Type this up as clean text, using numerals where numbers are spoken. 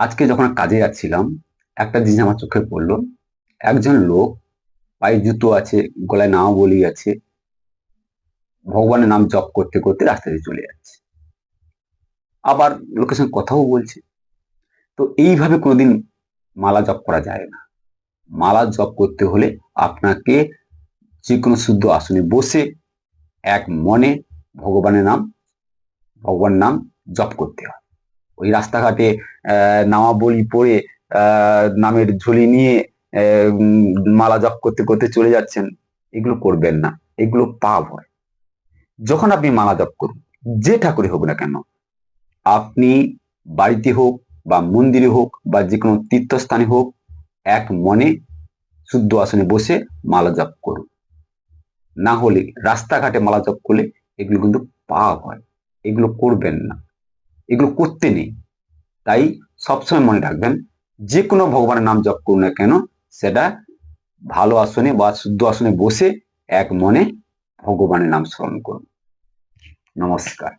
আজকে যখন কাজে যাচ্ছিলাম, একটা জিনিস আমার চোখে পড়লো। একজন লোক পায়ে জুতো আছে, গলায় নামাবলী আছে, ভগবানের নাম জপ করতে করতে রাস্তা দিয়ে চলে যাচ্ছে। আবার লোকের সঙ্গে কথাও বলছে। তো এইভাবে কোনোদিন মালা জপ করা যায় না। মালা জপ করতে হলে আপনাকে যে কোনো শুদ্ধ আসনে বসে এক মনে ভগবানের নাম ভগবান নাম জপ করতে হয়। ওই রাস্তাঘাটে নামাবলী পড়ে নামের ঝুলি নিয়ে মালা জপ করতে করতে চলে যাচ্ছেন, এগুলো করবেন না। এগুলো পাপ হয়। যখন আপনি মালা জপ করুন, যে ঠাকুরে হোক না কেন, আপনি বাড়িতে হোক বা মন্দিরে হোক বা যে কোনো তীর্থস্থানে হোক, এক মনে শুদ্ধ আসনে বসে মালা জপ করুন। না হলে রাস্তাঘাটে মালা জপ করলে এগুলো কিন্তু পাপ হয়। এগুলো করবেন না, এগুলো করতে নেই। তাই সবসময় মনে রাখবেন, যে কোনো ভগবানের নাম জপ করুন না কেন, সেটা ভালো আসনে বা শুদ্ধ আসনে বসে এক মনে ভগবানের নাম স্মরণ করুন। নমস্কার।